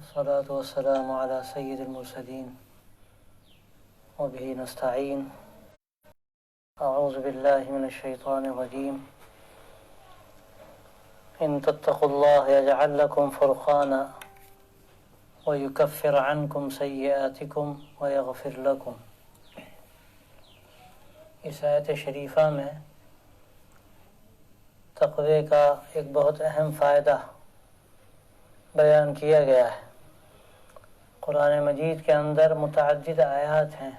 والصلاة والسلام على سيد المرسلين وبه نستعين. أعوذ بالله من الشيطان الرجيم. إن تتقوا الله يجعل لكم فرقانا ويكفر عنكم سيئاتكم ويغفر لكم. اس آیت شریفہ میں تقوی کا ایک بہت اہم فائدہ بیان کیا گیا ہے۔ قرآن مجید کے اندر متعدد آیات ہیں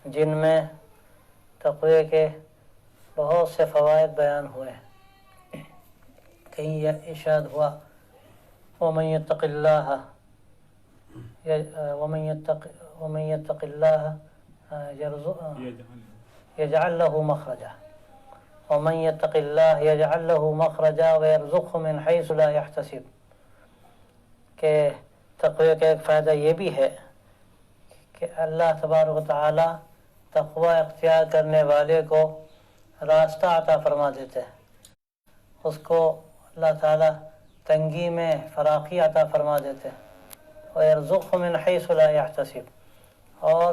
جن میں تقوی کے بہت سے فوائد بیان ہوئے ہیں۔ کہیں یہ ارشاد ہوا وَمَن يَتَّقِ اللَّهَ يَجْعَلْ لَهُ مَخْرَجًا وَمَن يَتَّقِ اللَّهَ يَجْعَلْ لَهُ مَخْرَجًا وَيَرْزُقْهُ مِنْ حَيْثُ لَا يَحْتَسِبُ کہ تقوی کا ایک فائدہ یہ بھی ہے کہ اللہ تبارک و تعالی تقوی اختیار کرنے والے کو راستہ عطا فرما دیتے ہیں، اس کو اللہ تعالی تنگی میں فراخی عطا فرما دیتے ہیں۔ وَيَرْزُقْهُ مِنْ حَيْثُ لَا يَحْتَسِبُ اور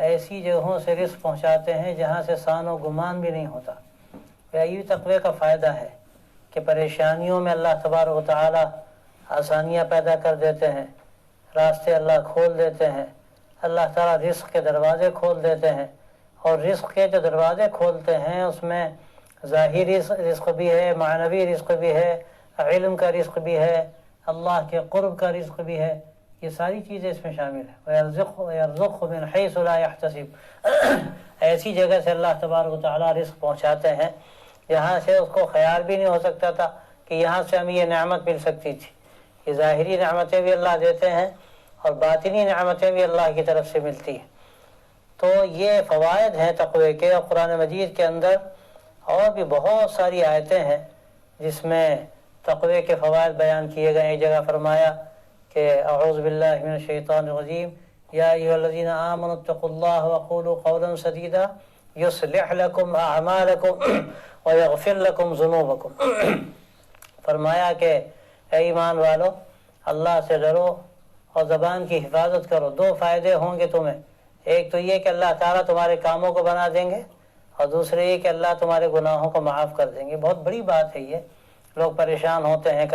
ایسی جگہوں سے رزق پہنچاتے ہیں جہاں سے سان و گمان بھی نہیں ہوتا۔ یہی تقوی کا فائدہ ہے کہ پریشانیوں میں اللہ تبارک و تعالی آسانیاں پیدا کر دیتے ہیں، راستے اللہ کھول دیتے ہیں، اللہ تعالیٰ رزق کے دروازے کھول دیتے ہیں، اور رزق کے جو دروازے کھولتے ہیں اس میں ظاہری رزق بھی ہے، معنوی رزق بھی ہے، علم کا رزق بھی ہے، اللہ کے قرب کا رزق بھی ہے، یہ ساری چیزیں اس میں شامل ہیں۔ وَيَرْزُقْهُ مِنْ حَيْثُ لَا يَحْتَسِبُ ایسی جگہ سے اللہ تبارک و تعالیٰ رزق پہنچاتے ہیں جہاں سے اس کو خیال بھی نہیں ہو سکتا تھا کہ یہاں سے ہمیں یہ نعمت مل سکتی تھی۔ یہ ظاہری نعمتیں بھی اللہ دیتے ہیں اور باطنی نعمتیں بھی اللہ کی طرف سے ملتی ہیں۔ تو یہ فوائد ہیں تقوی کے، اور قرآن مجید کے اندر اور بھی بہت ساری آیتیں ہیں جس میں تقوی کے فوائد بیان کیے گئے ہیں۔ ایک جگہ فرمایا کہ اعوذ باللہ من الشیطان الرجیم یا ایھا الذین آمنوا اتقوا اللہ وقولوا قولا سدیدا یصلح لکم اعمالکم ویغفر لکم ذنوبکم۔ فرمایا کہ اے ایمان والو اللہ سے ڈرو اور زبان کی حفاظت کرو، دو فائدے ہوں گے تمہیں۔ ایک تو یہ کہ اللہ تعالیٰ تمہارے کاموں کو بنا دیں گے، اور دوسرے یہ کہ اللہ تمہارے گناہوں کو معاف کر دیں گے۔ بہت بڑی بات ہے یہ۔ لوگ پریشان ہوتے ہیں،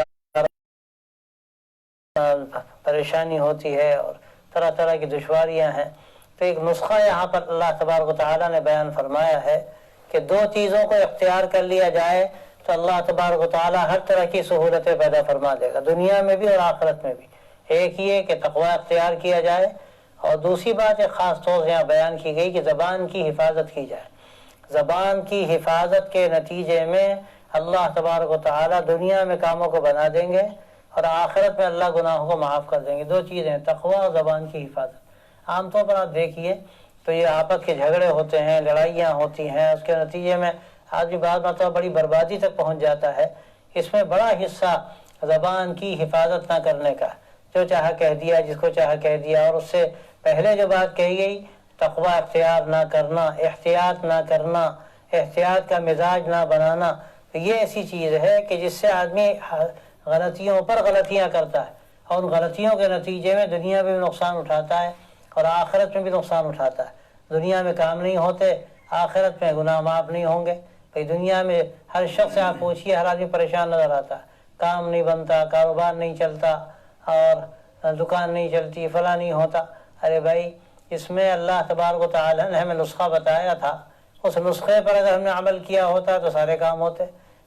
پریشانی ہوتی ہے اور طرح طرح کی دشواریاں ہیں، تو ایک نسخہ یہاں پر اللہ تبارک و تعالیٰ نے بیان فرمایا ہے کہ دو چیزوں کو اختیار کر لیا جائے تو اللہ تبارک و تعالیٰ ہر طرح کی سہولتیں پیدا فرما دے گا، دنیا میں بھی اور آخرت میں بھی۔ ایک یہ کہ تقوی اختیار کیا جائے، اور دوسری بات ایک خاص طور سے یہاں بیان کی گئی کہ زبان کی حفاظت کی جائے۔ زبان کی حفاظت کے نتیجے میں اللہ تبارک و تعالیٰ دنیا میں کاموں کو بنا دیں گے اور آخرت میں اللہ گناہوں کو معاف کر دیں گے۔ دو چیزیں ہیں، تقوی اور زبان کی حفاظت۔ عام طور پر آپ دیکھیے تو یہ آپس کے جھگڑے ہوتے ہیں، لڑائیاں ہوتی ہیں، اس کے نتیجے میں آدمی بعض مرتبہ بڑی بربادی تک پہنچ جاتا ہے۔ اس میں بڑا حصہ زبان کی حفاظت نہ کرنے کا، جو چاہا کہہ دیا، جس کو چاہا کہہ دیا، اور اس سے پہلے جو بات کہی گئی تقوی اختیار نہ کرنا، احتیاط نہ کرنا، احتیاط کا مزاج نہ بنانا، تو یہ ایسی چیز ہے کہ جس سے آدمی غلطیوں پر غلطیاں کرتا ہے، اور ان غلطیوں کے نتیجے میں دنیا میں بھی نقصان اٹھاتا ہے اور آخرت میں بھی نقصان اٹھاتا ہے۔ دنیا میں کام نہیں ہوتے، آخرت میں گناہ معاف نہیں ہوں گے۔ بھئی دنیا میں ہر شخص سے آپ پوچھیے، ہر آدمی پریشان نظر آتا ہے، کام نہیں بنتا، کاروبار نہیں چلتا، اور دکان نہیں چلتی، فلاں نہیں ہوتا۔ ارے بھائی، اس میں اللہ تبارک و تعالیٰ نے ہمیں نسخہ بتایا تھا، اس نسخے پر اگر ہم نے عمل کیا ہوتا تو سارے کام ہوتے۔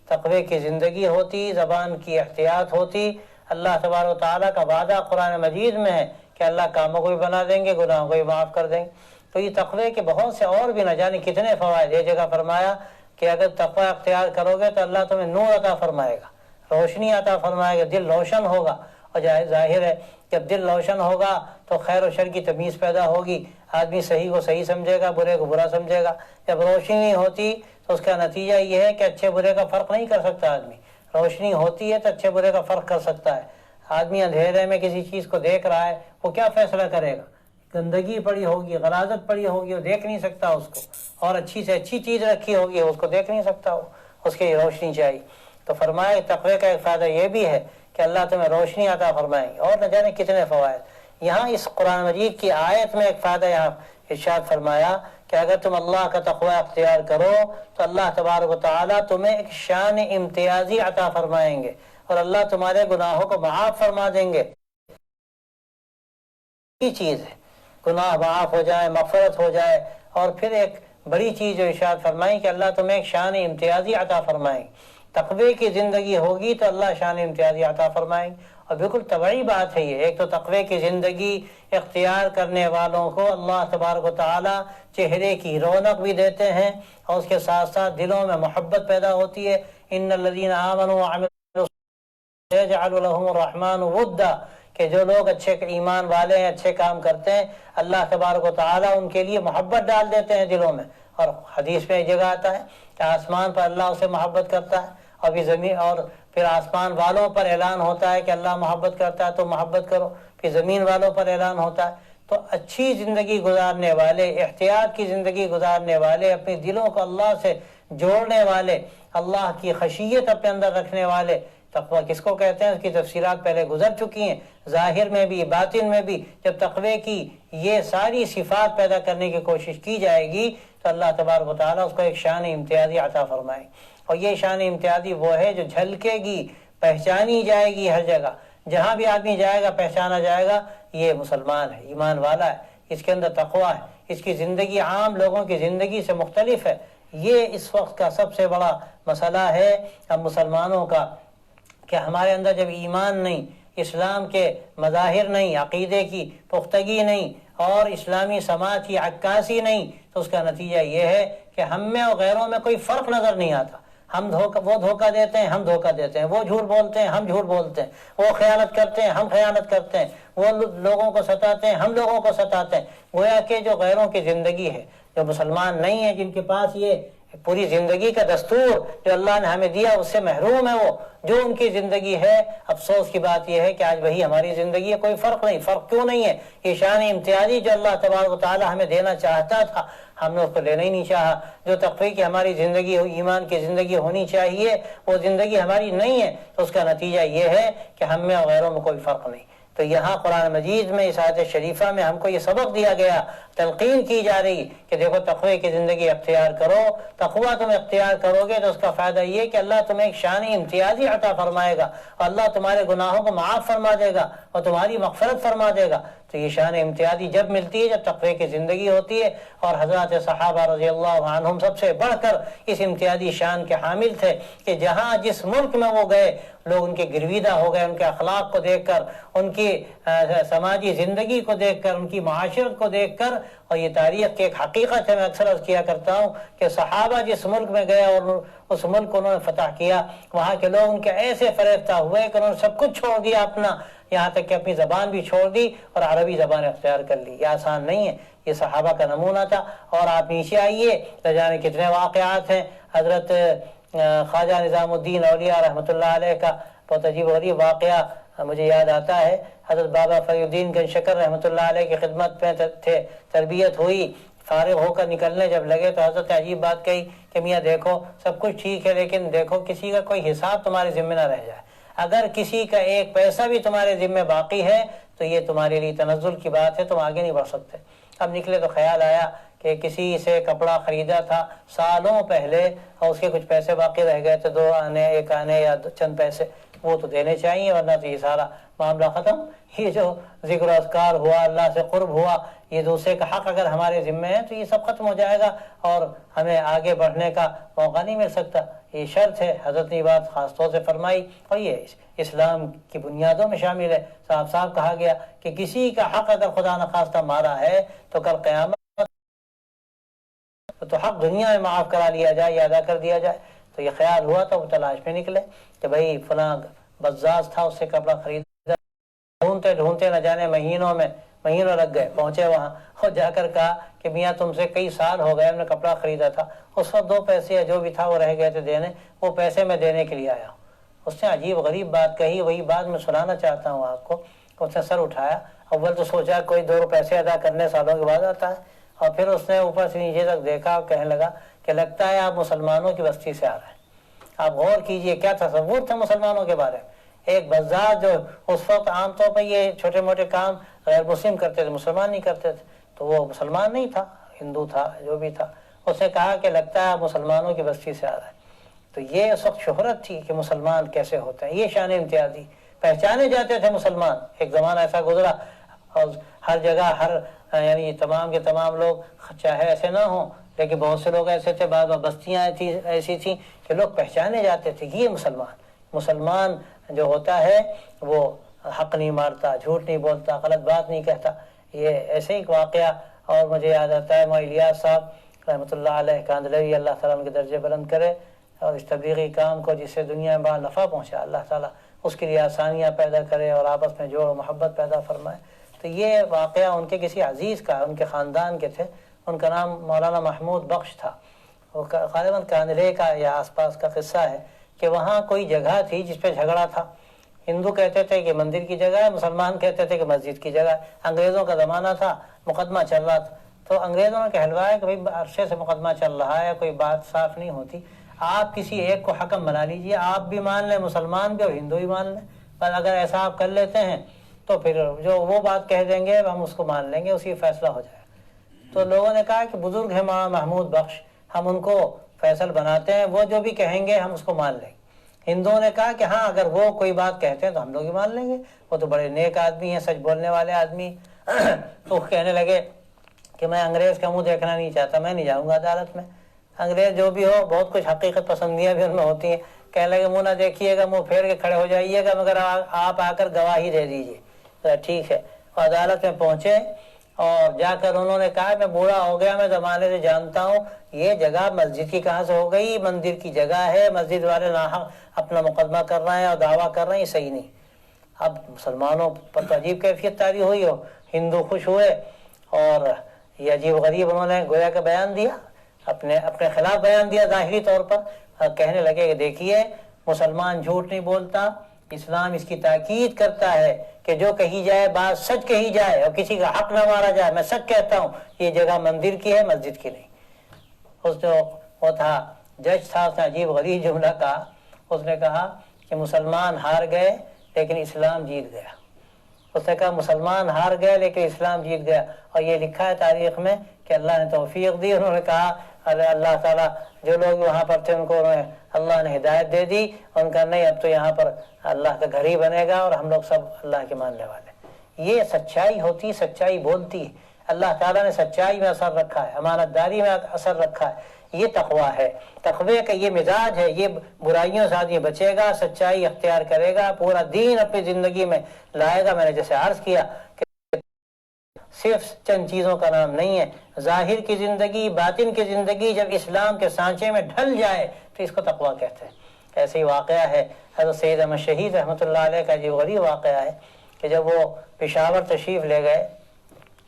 تقوی کی زندگی ہوتی، زبان کی احتیاط ہوتی۔ اللہ تبارک و تعالیٰ کا وعدہ قرآن مجید میں ہے کہ اللہ کاموں کو بھی بنا دیں گے، گناہوں کو بھی معاف کر دیں گے۔ تو یہ تقوی کے بہت سے اور بھی نہ جانے کتنے فوائد۔ یہ جگہ فرمایا کہ اگر تقوی اختیار کرو گے تو اللہ تمہیں نور عطا فرمائے گا، روشنی عطا فرمائے گا، دل روشن ہوگا، اور ظاہر ہے جب دل روشن ہوگا تو خیر و شر کی تمیز پیدا ہوگی، آدمی صحیح کو صحیح سمجھے گا، برے کو برا سمجھے گا۔ جب روشنی نہیں ہوتی تو اس کا نتیجہ یہ ہے کہ اچھے برے کا فرق نہیں کر سکتا آدمی۔ روشنی ہوتی ہے تو اچھے برے کا فرق کر سکتا ہے۔ آدمی اندھیرے میں کسی چیز کو دیکھ رہا ہے، وہ کیا فیصلہ کرے گا؟ گندگی پڑی ہوگی، غلاظت پڑی ہوگی، وہ دیکھ نہیں سکتا اس کو، اور اچھی سے اچھی چیز رکھی ہوگی اس کو دیکھ نہیں سکتا، وہ اس کی روشنی چاہیے۔ تو فرمایا تقوی کا ایک فائدہ یہ بھی ہے کہ اللہ تمہیں روشنی عطا فرمائیں گے، اور نہ جانے کتنے فوائد۔ یہاں اس قرآن مجید کی آیت میں ایک فائدہ یہاں ارشاد فرمایا کہ اگر تم اللہ کا تقوی اختیار کرو تو اللہ تبارک و تعالیٰ تمہیں ایک شان امتیازی عطا فرمائیں گے، اور اللہ تمہارے گناہوں کو معاف فرما دیں گے۔ یہ چیز ہے، گناہ معاف ہو جائے، مغفرت ہو جائے، اور پھر ایک بڑی چیز جو ارشاد فرمائی کہ اللہ تمہیں ایک شان امتیازی عطا فرمائیں۔ تقوی کی زندگی ہوگی تو اللہ شان امتیازی عطا فرمائیں، اور بالکل طبعی بات ہے یہ۔ ایک تو تقوی کی زندگی اختیار کرنے والوں کو اللہ تبارک و تعالی چہرے کی رونق بھی دیتے ہیں، اور اس کے ساتھ ساتھ دلوں میں محبت پیدا ہوتی ہے۔ ان الذین آمنوا وعملوا یجعل لهم الرحمن ودا، کہ جو لوگ اچھے ایمان والے ہیں، اچھے کام کرتے ہیں، اللہ تبارک و تعالیٰ ان کے لیے محبت ڈال دیتے ہیں دلوں میں۔ اور حدیث میں ایک جگہ آتا ہے کہ آسمان پر اللہ اسے محبت کرتا ہے، اور بھی زمین، اور پھر آسمان والوں پر اعلان ہوتا ہے کہ اللہ محبت کرتا ہے تو محبت کرو، پھر زمین والوں پر اعلان ہوتا ہے۔ تو اچھی زندگی گزارنے والے، احتیاط کی زندگی گزارنے والے، اپنے دلوں کو اللہ سے جوڑنے والے، اللہ کی خشیت اپنے اندر رکھنے والے، تقوی کس کو کہتے ہیں اس کی تفصیلات پہلے گزر چکی ہیں، ظاہر میں بھی باطن میں بھی۔ جب تقوی کی یہ ساری صفات پیدا کرنے کی کوشش کی جائے گی تو اللہ تبارک و تعالیٰ اس کو ایک شان امتیازی عطا فرمائے، اور یہ شان امتیازی وہ ہے جو جھلکے گی، پہچانی جائے گی ہر جگہ، جہاں بھی آدمی جائے گا پہچانا جائے گا یہ مسلمان ہے، ایمان والا ہے، اس کے اندر تقوی ہے، اس کی زندگی عام لوگوں کی زندگی سے مختلف ہے۔ یہ اس وقت کا سب سے بڑا مسئلہ ہے ہم مسلمانوں کا، کہ ہمارے اندر جب ایمان نہیں، اسلام کے مظاہر نہیں، عقیدے کی پختگی نہیں، اور اسلامی سماج کی عکاسی نہیں، تو اس کا نتیجہ یہ ہے کہ ہم میں اور غیروں میں کوئی فرق نظر نہیں آتا۔ وہ دھوکہ دیتے ہیں، ہم دھوکہ دیتے ہیں، وہ جھوٹ بولتے ہیں، ہم جھوٹ بولتے ہیں، وہ خیانت کرتے ہیں، ہم خیانت کرتے ہیں، وہ لوگوں کو ستاتے ہیں، ہم لوگوں کو ستاتے ہیں۔ گویا کہ جو غیروں کی زندگی ہے، جو مسلمان نہیں ہیں، جن کے پاس یہ پوری زندگی کا دستور جو اللہ نے ہمیں دیا اس سے محروم ہے، وہ جو ان کی زندگی ہے۔ افسوس کی بات یہ ہے کہ آج وہی ہماری زندگی ہے، کوئی فرق نہیں۔ فرق کیوں نہیں ہے؟ یہ شان امتیازی جو اللہ تبارک و تعالی ہمیں دینا چاہتا تھا، ہم نے اس کو لینا ہی نہیں چاہا۔ جو تقوی کی ہماری زندگی ہو، ایمان کی زندگی ہونی چاہیے، وہ زندگی ہماری نہیں ہے، تو اس کا نتیجہ یہ ہے کہ ہم میں اور غیروں میں کوئی فرق نہیں۔ تو یہاں قرآن مجید میں اس آیت شریفہ میں ہم کو یہ سبق دیا گیا، تلقین کی جا رہی کہ دیکھو تقوی کی زندگی اختیار کرو۔ تقوی تم اختیار کرو گے تو اس کا فائدہ یہ کہ اللہ تمہیں ایک شان امتیازی عطا فرمائے گا، اور اللہ تمہارے گناہوں کو معاف فرما دے گا اور تمہاری مغفرت فرما دے گا۔ تو یہ شان امتیازی جب ملتی ہے جب تقوی کی زندگی ہوتی ہے، اور حضرات صحابہ رضی اللہ عنہم سب سے بڑھ کر اس امتیازی شان کے حامل تھے کہ جہاں جس ملک میں وہ گئے لوگ ان کے گرویدہ ہو گئے، ان کے اخلاق کو دیکھ کر، ان کی سماجی زندگی کو دیکھ کر، ان کی معاشرت کو دیکھ کر۔ اور یہ تاریخ کی ایک حقیقت ہے، میں اکثر عرض کیا کرتا ہوں کہ صحابہ جس ملک میں گئے اور اس ملک کو انہوں نے فتح کیا، وہاں کے لوگ ان کے ایسے فریفتہ ہوئے کہ انہوں نے سب کچھ چھوڑ دیا اپنا، یہاں تک کہ اپنی زبان بھی چھوڑ دی اور عربی زبان اختیار کر لی۔ یہ آسان نہیں ہے، یہ صحابہ کا نمونہ تھا۔ اور آپ نیچے آئیے تو جانے کتنے واقعات ہیں۔ حضرت خواجہ نظام الدین اولیاء رحمۃ اللہ علیہ کا بہت عجیب و غریب واقعہ مجھے یاد آتا ہے۔ حضرت بابا فریع الدین گنج شکر رحمۃ اللہ علیہ کی خدمت میں تھے، تربیت ہوئی، فارغ ہو کر نکلنے جب لگے تو حضرت نے عجیب بات کہی کہ میاں دیکھو سب کچھ ٹھیک ہے، لیکن دیکھو کسی کا کوئی حساب تمہارے ذمہ نہ رہ جائے۔ اگر کسی کا ایک پیسہ بھی تمہارے ذمہ باقی ہے تو یہ تمہارے لیے تنزل کی بات ہے، تم آگے نہیں بڑھ سکتے۔ اب نکلے تو خیال آیا کہ کسی سے کپڑا خریدا تھا سالوں پہلے اور اس کے کچھ پیسے باقی رہ گئے تھے، 2 آنے 1 آنے یا چند پیسے، وہ تو دینے چاہیے ورنہ تو یہ سارا معاملہ ختم۔ یہ جو ذکر و اذکار ہوا، اللہ سے قرب ہوا، یہ دوسرے کا حق اگر ہمارے ذمہ ہے تو یہ سب ختم ہو جائے گا اور ہمیں آگے بڑھنے کا موقع نہیں مل سکتا۔ یہ شرط ہے، حضرت نے یہ بات خاص طور سے فرمائی، اور یہ اسلام کی بنیادوں میں شامل ہے۔ صاحب صاحب کہا گیا کہ کسی کا حق اگر خدا نخواستہ مارا ہے تو کل قیامت تو حق دنیا میں معاف کرا لیا جائے یا ادا کر دیا جائے۔ تو یہ خیال ہوا تو وہ تلاش میں نکلے کہ بھائی فلاں بزاز تھا، اس سے کپڑا خریدا، ڈھونڈتے ڈھونڈتے نہ جانے مہینوں لگ گئے، پہنچے وہاں اور جا کر کہا کہ میاں تم سے کئی سال ہو گئے، ہم نے کپڑا خریدا تھا، اس وقت 2 پیسے یا جو بھی تھا وہ رہ گئے تھے دینے، وہ پیسے میں دینے کے لیے آیا ہوں۔ اس نے عجیب غریب بات کہی، وہی بات میں سنانا چاہتا ہوں آپ کو۔ اس نے سر اٹھایا، اول تو سوچا کوئی 2 پیسے ادا کرنے سالوں کے بعد آتا ہے، اور پھر اس نے اوپر سے نیچے تک دیکھا اور کہنے لگا کہ لگتا ہے آپ مسلمانوں کی بستی سے آ رہے ہیں۔ آپ غور کیجئے کیا تصور تھا مسلمانوں کے بارے میں۔ ایک بازار جو اس وقت عام طور پر یہ چھوٹے موٹے کام غیر مسلم کرتے تھے، مسلمان نہیں کرتے تھے، تو وہ مسلمان نہیں تھا، ہندو تھا، جو بھی تھا، اس نے کہا کہ لگتا ہے مسلمانوں کی بستی سے آ رہا ہے۔ تو یہ اس وقت شہرت تھی کہ مسلمان کیسے ہوتے ہیں، یہ شان امتیازی، پہچانے جاتے تھے مسلمان۔ ایک زمانہ ایسا گزرا اور ہر جگہ یعنی تمام کے تمام لوگ چاہے ایسے نہ ہوں، لیکن بہت سے لوگ ایسے تھے، بعض بستیاں ایسی تھیں کہ لوگ پہچانے جاتے تھے کہ یہ مسلمان جو ہوتا ہے وہ حق نہیں مارتا، جھوٹ نہیں بولتا، غلط بات نہیں کہتا۔ یہ ایسے ہی واقعہ اور مجھے یاد آتا ہے مولانا الیاس صاحب رحمۃ اللہ علیہ کاندھلوی، اللہ تعالیٰ ان کے درجے بلند کرے، اور اس تبلیغی کام کو جس سے دنیا میں بڑا نفع پہنچا، اللہ تعالیٰ اس کے لیے آسانیاں پیدا کرے اور آپس میں جوڑ و محبت پیدا فرمائے۔ تو یہ واقعہ ان کے کسی عزیز کا، ان کے خاندان کے تھے، ان کا نام مولانا محمود بخش تھا۔ وہ غالباً کاندھلے کا یا آس پاس کا قصہ ہے کہ وہاں کوئی جگہ تھی جس پہ جھگڑا تھا، ہندو کہتے تھے کہ مندر کی جگہ ہے، مسلمان کہتے تھے کہ مسجد کی جگہ ہے۔ انگریزوں کا زمانہ تھا، مقدمہ چل رہا تھا، تو انگریزوں نے کہلوایا کہ بھائی عرصے سے مقدمہ چل رہا ہے، کوئی بات صاف نہیں ہوتی، آپ کسی ایک کو حکم بنا لیجئے، آپ بھی مان لیں، مسلمان بھی اور ہندو بھی مان لیں، پر اگر ایسا آپ کر لیتے ہیں تو پھر جو وہ بات کہہ دیں گے ہم اس کو مان لیں گے، اسی فیصلہ ہو جائے گا۔ تو لوگوں نے کہا کہ بزرگ ہیں مولانا محمود بخش، ہم ان کو فیصل بناتے ہیں، وہ جو بھی کہیں گے ہم اس کو مان لیں گے۔ ہندوؤں نے کہا کہ ہاں اگر وہ کوئی بات کہتے ہیں تو ہم لوگ ہی مان لیں گے، وہ تو بڑے نیک آدمی ہیں، سچ بولنے والے آدمی۔ تو کہنے لگے کہ میں انگریز کا منہ دیکھنا نہیں چاہتا، میں نہیں جاؤں گا عدالت میں۔ انگریز جو بھی ہو، بہت کچھ حقیقت پسندیاں بھی ان میں ہوتی ہیں، کہنے لگے منہ نہ دیکھیے گا، منہ پھیر کے کھڑے ہو جائیے گا، مگر آپ آ کر گواہی دے دیجیے۔ ٹھیک ہے، وہ عدالت میں پہنچے اور جا کر انہوں نے کہا میں بوڑھا ہو گیا، میں زمانے سے جانتا ہوں یہ جگہ مسجد کی کہاں سے ہو گئی، مندر کی جگہ ہے، مسجد والے ناحق اپنا مقدمہ کر رہے ہیں اور دعویٰ کر رہے ہیں، یہ صحیح نہیں۔ اب مسلمانوں پر تو عجیب کیفیت طاری ہوئی ہو، ہندو خوش ہوئے اور یہ عجیب غریب انہوں نے گویا کا بیان دیا، اپنے خلاف بیان دیا ظاہری طور پر، کہنے لگے کہ دیکھیے مسلمان جھوٹ نہیں بولتا، اسلام اس کی تاکید کرتا ہے کہ جو کہی جائے بات سچ کہی جائے اور کسی کا حق نہ مارا جائے۔ میں سچ کہتا ہوں یہ جگہ مندر کی ہے، مسجد کی نہیں۔ اس جو وہ تھا جج تھا، اس نے عجیب غریب جملہ کہا، اس نے کہا کہ مسلمان ہار گئے لیکن اسلام جیت گیا۔ اس نے کہا مسلمان ہار گئے لیکن اسلام جیت گیا، اور یہ لکھا ہے تاریخ میں کہ اللہ نے توفیق دی۔ انہوں نے کہا اللہ تعالیٰ جو لوگ وہاں پر تھے ان کو اللہ نے ہدایت دے دی، ان کا نہیں اب تو یہاں پر اللہ کا گھر ہی بنے گا اور ہم لوگ سب اللہ کے ماننے والے۔ یہ سچائی ہوتی، سچائی بولتی ہے، اللہ تعالیٰ نے سچائی میں اثر رکھا ہے، امانت داری میں اثر رکھا ہے، یہ تقویٰ ہے۔ تقوی کا یہ مزاج ہے، یہ برائیوں سے آدمی بچے گا، سچائی اختیار کرے گا، پورا دین اپنی زندگی میں لائے گا۔ میں نے جیسے عرض کیا کہ صرف چند چیزوں کا نام نہیں ہے، ظاہر کی زندگی، باطن کی زندگی جب اسلام کے سانچے میں ڈھل جائے تو اس کو تقویٰ کہتے ہیں۔ ایسے ہی واقعہ ہے حضرت سید احمد شہید رحمۃ اللہ علیہ کا جو غریب واقعہ ہے کہ جب وہ پشاور تشریف لے گئے،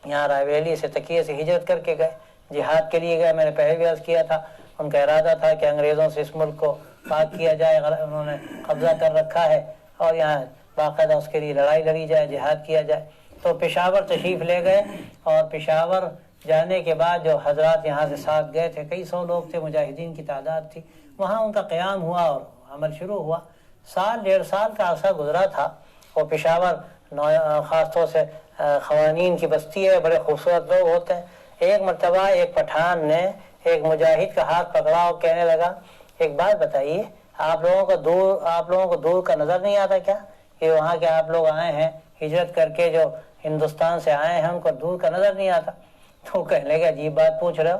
یہاں رائے بریلی سے تکیے سے ہجرت کر کے گئے، جہاد کے لیے گئے۔ میں نے پہلے بھی عرض کیا تھا ان کا ارادہ تھا کہ انگریزوں سے اس ملک کو پاک کیا جائے، انہوں نے قبضہ کر رکھا ہے اور یہاں باقاعدہ اس کے لیے لڑائی لڑی جائے، جہاد کیا جائے۔ تو پشاور تشریف لے گئے، اور پشاور جانے کے بعد جو حضرات یہاں سے ساتھ گئے تھے، کئی سو لوگ تھے، مجاہدین کی تعداد تھی، وہاں ان کا قیام ہوا اور عمل شروع ہوا۔ سال ڈیڑھ سال کا عرصہ گزرا تھا۔ وہ پشاور خاص طور سے خوانین کی بستی ہے، بڑے خوبصورت لوگ ہوتے ہیں۔ ایک مرتبہ ایک پٹھان نے ایک مجاہد کا ہاتھ پکڑا اور کہنے لگا ایک بات بتائیے، آپ لوگوں کو دور کا نظر نہیں آتا کیا کہ وہاں کے آپ لوگ آئے ہیں ہجرت کر کے، جو ہندوستان سے آئے ہیں ان کو دور کا نظر نہیں آتا؟ تو کہنے لگے عجیب بات پوچھ رہے ہو،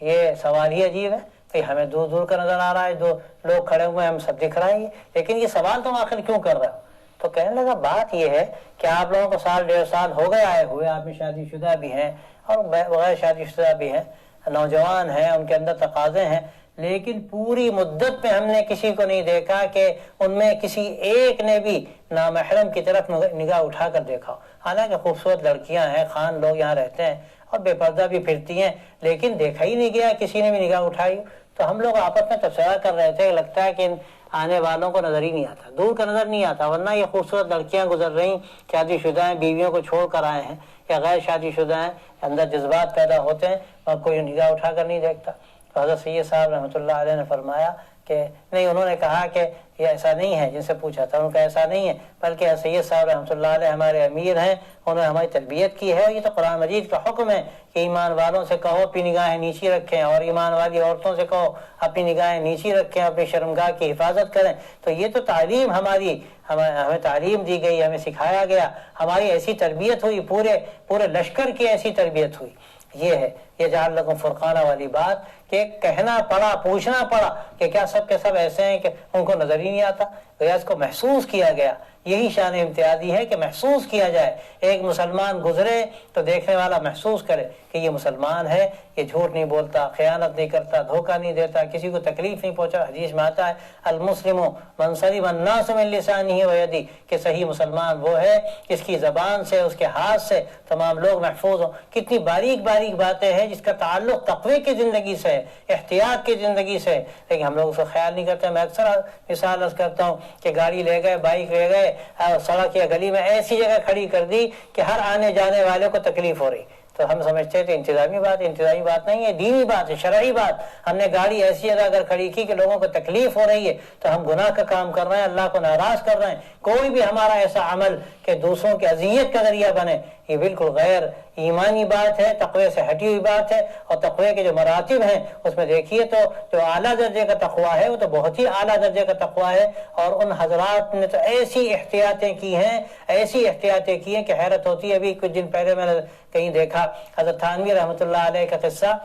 یہ سوال ہی عجیب ہے کہ ہمیں دور دور کا نظر آ رہا ہے، دو لوگ کھڑے ہوئے ہم سب دکھ رہا ہے، لیکن یہ سوال تم آخر کیوں کر رہے ہو؟ تو کہنے لگا بات یہ ہے کہ آپ لوگوں کو سال ڈیڑھ سال ہو گئے آئے ہوئے، آپ میں شادی شدہ بھی ہیں اور بغیر شادی شدہ بھی ہیں، نوجوان ہیں، ان کے اندر تقاضے ہیں، لیکن پوری مدت میں ہم نے کسی کو نہیں دیکھا کہ ان میں کسی ایک نے بھی نامحرم کی طرف نگاہ اٹھا کر دیکھا ہو۔ حالانکہ خوبصورت لڑکیاں ہیں، خان لوگ یہاں رہتے ہیں اور بے پردہ بھی پھرتی ہیں، لیکن دیکھا ہی نہیں گیا، کسی نے بھی نگاہ اٹھائی۔ تو ہم لوگ آپس میں تبصرہ کر رہے تھے، لگتا ہے کہ آنے والوں کو نظر ہی نہیں آتا، دور کا نظر نہیں آتا، ورنہ یہ خوبصورت لڑکیاں گزر رہی، شادی شدہ ہیں، بیویوں کو چھوڑ کر آئے ہیں یا غیر شادی شدہ ہیں، اندر جذبات پیدا ہوتے ہیں اور کوئی نگاہ اٹھا کر نہیں دیکھتا۔ تو حضرت سید صاحب رحمۃ اللہ علیہ نے فرمایا کہ نہیں، انہوں نے کہا کہ یہ ایسا نہیں ہے، جن سے پوچھا تھا ان کا ایسا نہیں ہے، بلکہ سید صاحب رحمۃ اللہ علیہ ہمارے امیر ہیں، انہوں نے ہماری تربیت کی ہے، اور یہ تو قرآن مجید کا حکم ہے کہ ایمان والوں سے کہو اپنی نگاہیں نیچی رکھیں، اور ایمان والی عورتوں سے کہو اپنی نگاہیں نیچی رکھیں، اپنی شرمگاہ کی حفاظت کریں۔ تو یہ تو تعلیم ہمیں تعلیم دی گئی، ہمیں سکھایا گیا، ہماری ایسی تربیت ہوئی، پورے لشکر کی ایسی تربیت ہوئی۔ یہ ہے یہ جعل لکم فرقانہ والی بات، کہ کہنا پڑا، پوچھنا پڑا کہ کیا سب کے سب ایسے ہیں کہ ان کو نظر ہی نہیں آتا؟ گویا اس کو محسوس کیا گیا۔ یہی شان امتیازی ہے کہ محسوس کیا جائے، ایک مسلمان گزرے تو دیکھنے والا محسوس کرے کہ یہ مسلمان ہے، یہ جھوٹ نہیں بولتا، خیانت نہیں کرتا، دھوکہ نہیں دیتا، کسی کو تکلیف نہیں پہنچا۔ حدیث میں آتا ہے المسلم من سلم الناس من لسانہ ویدہ، کہ صحیح مسلمان وہ ہے جس کی زبان سے، اس کے ہاتھ سے تمام لوگ محفوظ ہوں۔ کتنی باریک باریک باتیں ہیں جس کا تعلق تقوی کی زندگی سے، احتیاط کی زندگی سے، لیکن ہم لوگ اس کو خیال نہیں کرتے۔ میں اکثر مثال عرض کرتا ہوں کہ گاڑی لے گئے، بائک لے گئے، سڑک یا گلی میں ایسی جگہ کھڑی کر دی کہ ہر آنے جانے والے کو تکلیف ہو رہی، تو ہم سمجھتے تھے انتظامی بات نہیں ہے، دینی بات ہے، شرعی بات۔ ہم نے گاڑی ایسی جگہ اگر کھڑی کی کہ لوگوں کو تکلیف ہو رہی ہے تو ہم گناہ کا کام کر رہے ہیں، اللہ کو ناراض کر رہے ہیں۔ کوئی بھی ہمارا ایسا عمل کہ دوسروں کی اذیت کا ذریعہ بنے، یہ بالکل غیر ایمانی بات ہے، تقوی سے ہٹی ہوئی بات ہے۔ اور تقوی کے جو مراتب ہیں اس میں دیکھیے تو جو اعلیٰ درجے کا تقوی ہے وہ تو بہت ہی اعلیٰ درجے کا تقوی ہے، اور ان حضرات نے تو ایسی احتیاطیں کی ہیں کہ حیرت ہوتی ہے۔ ابھی کچھ دن پہلے میں نے کہیں دیکھا حضرت تھانوی رحمۃ اللہ علیہ کا قصہ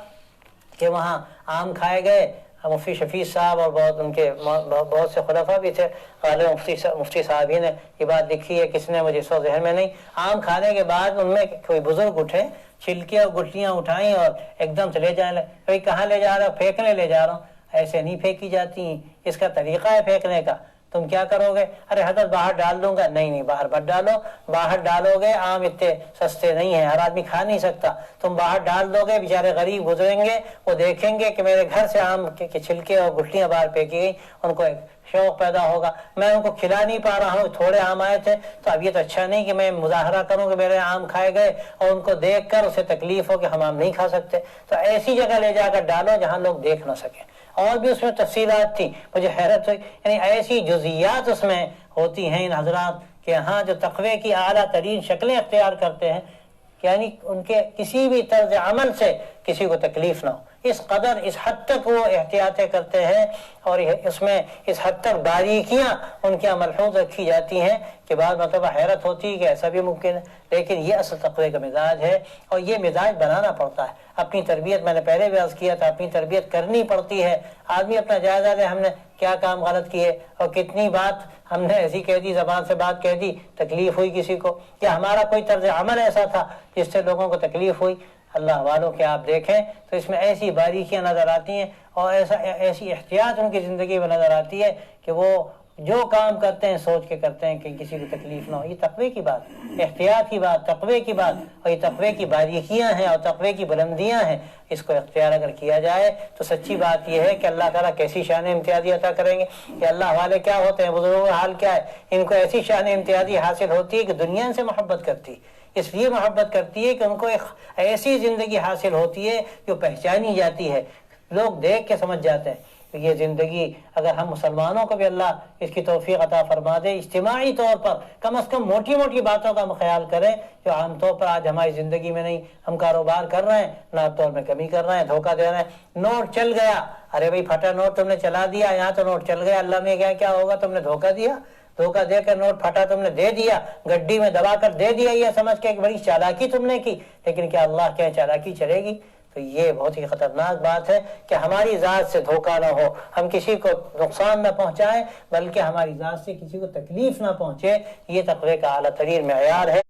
کہ وہاں آم کھائے گئے، مفتی شفیع صاحب اور ان کے بہت سے خلفاء بھی تھے، غالب مفتی صاحب ہی نے یہ بات لکھی ہے، کس نے مجھے اس وقت ذہن میں نہیں۔ آم کھانے کے بعد ان میں کوئی بزرگ اٹھے، چھلکے اور گٹلیاں اٹھائیں اور ایک دم سے لے جانے لگے۔ بھائی کہاں لے جا رہا ہو؟ پھینکنے لے جا رہا ہوں۔ ایسے نہیں پھینکی جاتی ہیں، اس کا طریقہ ہے پھینکنے کا۔ تم کیا کرو گے؟ ارے حضرت باہر ڈال دوں گا۔ نہیں، باہر مت ڈالو، باہر ڈالو گے آم اتنے سستے نہیں ہیں، ہر آدمی کھا نہیں سکتا۔ تم باہر ڈال دو گے، بیچارے غریب گزریں گے، وہ دیکھیں گے کہ میرے گھر سے آم کے چھلکے اور گٹلیاں باہر پھینکی گئی، ان کو ایک شوق پیدا ہوگا، میں ان کو کھلا نہیں پا رہا ہوں، تھوڑے آم آئے تھے تو اب یہ تو اچھا نہیں کہ میں مظاہرہ کروں کہ میرے آم کھائے گئے اور ان کو دیکھ کر اسے تکلیف ہو کہ ہم آم نہیں کھا سکتے۔ تو ایسی جگہ لے جا کر ڈالو جہاں لوگ دیکھ نہ سکیں۔ اور بھی اس میں تفصیلات تھی، مجھے حیرت ہوئی، یعنی ایسی جزئیات اس میں ہوتی ہیں ان حضرات کہ ہاں جو تقوی کی اعلیٰ ترین شکلیں اختیار کرتے ہیں، یعنی ان کے کسی بھی طرز عمل سے کسی کو تکلیف نہ ہو، اس قدر اس حد تک وہ احتیاطیں کرتے ہیں، اور اس میں اس حد تک باریکیاں ان کے ملحوظ رکھی جاتی ہیں کہ بعض مرتبہ حیرت ہوتی ہے کہ ایسا بھی ممکن ہے۔ لیکن یہ اصل تقوی کا مزاج ہے، اور یہ مزاج بنانا پڑتا ہے۔ اپنی تربیت، میں نے پہلے بھی عرض کیا تھا، اپنی تربیت کرنی پڑتی ہے۔ آدمی اپنا جائزہ لے، ہم نے کیا کام غلط کیے اور کتنی بات ہم نے ایسی کہہ دی، زبان سے بات کہہ دی، تکلیف ہوئی کسی کو، یا ہمارا کوئی طرز عمل ایسا تھا جس سے لوگوں کو تکلیف ہوئی۔ اللہ والوں کے آپ دیکھیں تو اس میں ایسی باریکیاں نظر آتی ہیں اور ایسی احتیاط ان کی زندگی میں نظر آتی ہے کہ وہ جو کام کرتے ہیں سوچ کے کرتے ہیں کہ کسی کو تکلیف نہ ہو۔ یہ تقوی کی بات، احتیاط کی بات، تقوی کی بات، اور یہ تقوی کی باریکیاں ہیں اور تقوی کی بلندیاں ہیں۔ اس کو اختیار اگر کیا جائے تو سچی بات یہ ہے کہ اللہ تعالیٰ کیسی شان امتیازی عطا کریں گے۔ کہ اللہ والے کیا ہوتے ہیں، بزرگوں کا حال کیا ہے، ان کو ایسی شان امتیازی حاصل ہوتی ہے کہ دنیا ان سے محبت کرتی، اس لیے محبت کرتی ہے کہ ان کو ایک ایسی زندگی حاصل ہوتی ہے جو پہچانی جاتی ہے، لوگ دیکھ کے سمجھ جاتے ہیں۔ یہ زندگی اگر ہم مسلمانوں کو بھی اللہ اس کی توفیق عطا فرما دے، اجتماعی طور پر کم از کم موٹی موٹی باتوں کا ہم خیال کریں جو عام طور پر آج ہماری زندگی میں نہیں۔ ہم کاروبار کر رہے ہیں، ناپ طور میں کمی کر رہے ہیں، دھوکہ دے رہے ہیں، نوٹ چل گیا، ارے بھائی پھٹا نوٹ تم نے چلا دیا، یہاں تو نوٹ چل گیا، اللہ میں کیا ہوگا، تم نے دھوکہ دیا، دھوکہ دے کر نوٹ پھٹا تم نے دے دیا، گڈی میں دبا کر دے دیا، یہ سمجھ کے ایک بڑی چالاکی تم نے کی، لیکن کیا اللہ کیا چالاکی چلے گی؟ تو یہ بہت ہی خطرناک بات ہے کہ ہماری ذات سے دھوکہ نہ ہو، ہم کسی کو نقصان نہ پہنچائیں بلکہ ہماری ذات سے کسی کو تکلیف نہ پہنچے۔ یہ تقوی کا اعلیٰ ترین معیار ہے۔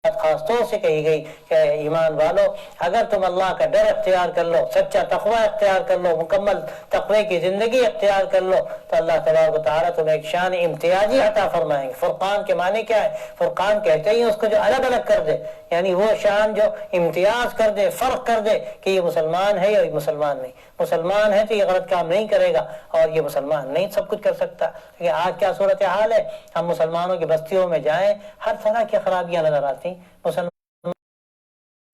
خاص طور سے کہی گئی کہ ایمان والو، اگر تم اللہ کا ڈر اختیار کر لو، سچا تقوی اختیار کر لو، مکمل تقوی کی زندگی اختیار کر لو، تو اللہ تبارک و تعالیٰ تمہیں ایک شان امتیازی عطا فرمائیں گے۔ فرقان کے معنی کیا ہے؟ فرقان کہتے ہی اس کو جو الگ الگ کر دے، یعنی وہ شان جو امتیاز کر دے، فرق کر دے کہ یہ مسلمان ہے یا یہ مسلمان نہیں، مسلمان ہے تو یہ غلط کام نہیں کرے گا، اور یہ مسلمان نہیں سب کچھ کر سکتا۔ لیکن آج کیا صورتحال ہے، ہم مسلمانوں کی بستیوں میں جائیں، ہر طرح کی خرابیاں نظر آتی، مسلمان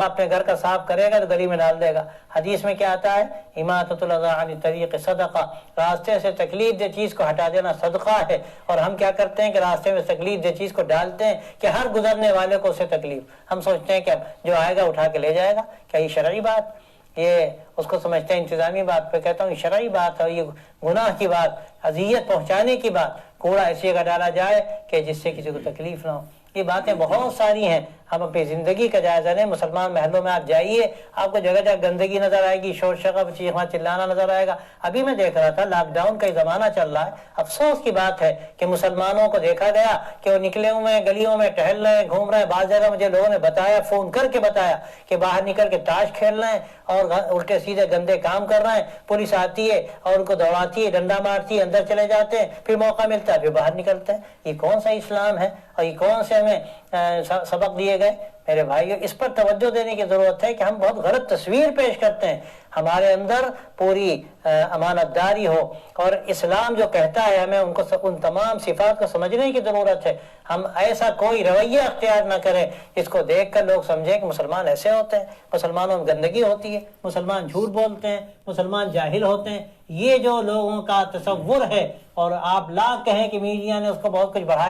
اپنے گھر کا صاف کرے گا تو گلی میں ڈال دے گا۔ حدیث میں کیا آتا ہے؟ اماطۃ الاذی عن الطریق صدقہ، راستے سے تکلیف دہ چیز کو ہٹا دینا صدقہ ہے۔ اور ہم کیا کرتے ہیں کہ راستے میں تکلیف دہ چیز کو ڈالتے ہیں کہ ہر گزرنے والے کو اسے تکلیف، ہم سوچتے ہیں کہ اب جو آئے گا اٹھا کے لے جائے گا۔ کیا یہ شرعی بات؟ یہ اس کو سمجھتے ہیں انتظامی بات پہ، کہتا ہوں یہ شرعی بات ہے، یہ گناہ کی بات، اذیت پہنچانے کی بات۔ کوڑا ایسی جگہ ڈالا جائے کہ جس سے کسی کو تکلیف نہ ہو۔ یہ باتیں بہت ساری ہیں، ہم اپنی زندگی کا جائزہ لیں۔ مسلمان محلوں میں آپ جائیے، آپ کو جگہ جگہ گندگی نظر آئے گی، شور شغب، چیخنا چلانا نظر آئے گا۔ ابھی میں دیکھ رہا تھا لاک ڈاؤن کا زمانہ چل رہا ہے، افسوس کی بات ہے کہ مسلمانوں کو دیکھا گیا کہ وہ نکلے ہوئے ہیں گلیوں میں، ٹہل رہے ہیں، گھوم رہے ہیں۔ بعض جگہ مجھے لوگوں نے بتایا، فون کر کے بتایا کہ باہر نکل کے تاش کھیل رہے ہیں اور الٹے سیدھے گندے کام کر رہے ہیں۔ پولیس آتی ہے اور ان کو دوڑاتی ہے، ڈنڈا مارتی ہے، اندر چلے جاتے ہیں، پھر موقع ملتا ہے پھر باہر نکلتے ہیں۔ یہ کون سا اسلام ہے اور یہ کون سے ہمیں سبق دیے گئے؟ میرے بھائیو، اس پر توجہ دینے کی ضرورت ہے کہ ہم بہت غلط تصویر پیش کرتے ہیں۔ ہمارے اندر پوری امانت داری ہو، اور اسلام جو کہتا ہے ہمیں ان تمام صفات کو سمجھنے کی ضرورت ہے۔ ہم ایسا کوئی رویہ اختیار نہ کریں جس کو دیکھ کر لوگ سمجھیں کہ مسلمان ایسے ہوتے ہیں، مسلمانوں میں گندگی ہوتی ہے، مسلمان جھوٹ بولتے ہیں، مسلمان جاہل ہوتے ہیں۔ یہ جو لوگوں کا تصور ہے، اور آپ لاکھ کہیں کہ میڈیا نے اس کو بہت کچھ بڑھایا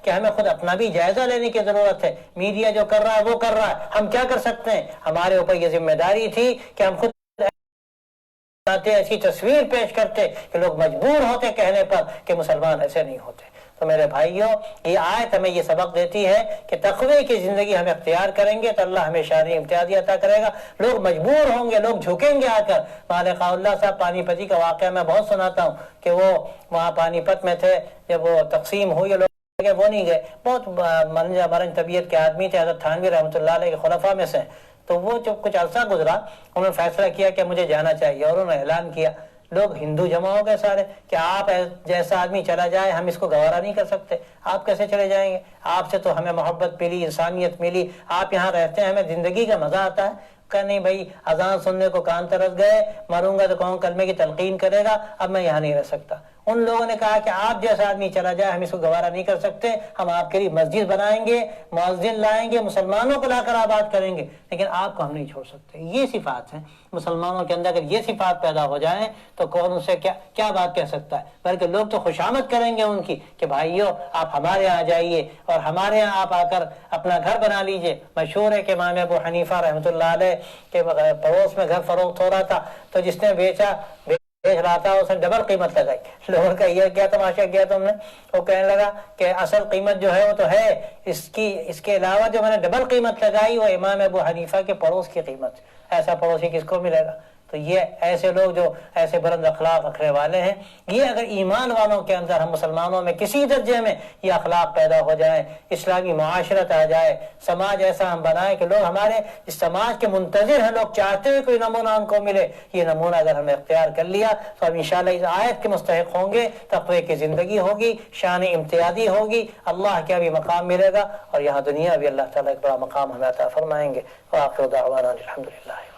کہ ہمیں خود اپنا بھی جائزہ لینے کی ضرورت ہے۔ میڈیا جو کر رہا ہے وہ کر رہا ہے، ہم کیا کر سکتے ہیں؟ ہمارے اوپر یہ ذمہ داری تھی کہ ہم خود ایسی تصویر پیش کرتے کہ لوگ مجبور ہوتے کہنے پر کہ مسلمان ایسے نہیں ہوتے۔ تو میرے بھائیوں، یہ آیت ہمیں یہ سبق دیتی ہے کہ تقوی کی زندگی ہم اختیار کریں گے تو اللہ ہمیں شان امتیازی عطا کرے گا۔ لوگ مجبور ہوں گے، لوگ جھکیں گے آ کر۔ مالک اللہ صاحب پانی پتی کا واقعہ میں بہت سناتا ہوں کہ وہ وہاں پانی پت میں تھے، جب وہ تقسیم ہوئی لوگ وہ نہیں گئے، بہت مرنج طبیعت کے آدمی تھے، حضرت تھانوی رحمۃ اللہ علیہ کے خلفاء میں سے۔ تو وہ جب کچھ عرصہ گزرا، انہوں نے فیصلہ کیا کہ مجھے جانا چاہیے، اور انہوں نے اعلان کیا۔ لوگ ہندو جمع ہو گئے سارے کہ آپ جیسا آدمی چلا جائے ہم اس کو گوارا نہیں کر سکتے، آپ کیسے چلے جائیں گے؟ آپ سے تو ہمیں محبت ملی، انسانیت ملی، آپ یہاں رہتے ہیں، ہمیں زندگی کا مزہ آتا ہے۔ کہ نہیں بھائی، اذان سننے کو کان ترس گئے، مروں گا تو کون کلمے کی تلقین کرے گا، اب میں یہاں نہیں رہ سکتا۔ ان لوگوں نے کہا کہ آپ جیسا آدمی چلا جائے ہم اس کو گوارا نہیں کر سکتے، ہم آپ کے لیے مسجد بنائیں گے، مؤذن لائیں گے، مسلمانوں کو لا کر آباد کریں گے، لیکن آپ کو ہم نہیں چھوڑ سکتے۔ یہ صفات ہیں مسلمانوں کے اندر، اگر یہ صفات پیدا ہو جائیں تو کون ان سے کیا بات کہہ سکتا ہے؟ بلکہ لوگ تو خوشامد کریں گے ان کی کہ بھائیو آپ ہمارے یہاں جائیے، اور ہمارے یہاں آپ آ کر اپنا گھر بنا لیجئے۔ مشہور ہے کہ امام ابو حنیفہ رحمۃ اللہ علیہ کے پڑوس میں گھر فروخت ہو رہا تھا، تو جس نے بیچ رہا تھا اس نے ڈبل قیمت لگائی۔ لوگوں کا یہ کیا تماشا کیا تم نے؟ وہ کہنے لگا کہ اصل قیمت جو ہے وہ تو ہے، اس کے علاوہ جو میں نے ڈبل قیمت لگائی وہ امام ابو حنیفہ کے پڑوس کی قیمت۔ ایسا پڑوسی کس کو ملے گا؟ تو یہ ایسے لوگ جو ایسے بلند اخلاق رکھنے والے ہیں، یہ اگر ایمان والوں کے اندر، ہم مسلمانوں میں کسی درجے میں یہ اخلاق پیدا ہو جائیں، اسلامی معاشرت آ جائے، سماج ایسا ہم بنائیں کہ لوگ ہمارے اس سماج کے منتظر ہیں، لوگ چاہتے ہیں کوئی نمونہ ان کو ملے۔ یہ نمونہ اگر ہم نے اختیار کر لیا تو ہم انشاءاللہ اس آیت کے مستحق ہوں گے، تقوی کی زندگی ہوگی، شان امتیازی ہوگی، اللہ کا بھی مقام ملے گا، اور یہاں دنیا بھی اللہ تعالیٰ ایک بڑا مقام ہمیں عطا فرمائیں گے۔ وآخر دعوانا الحمدللہ۔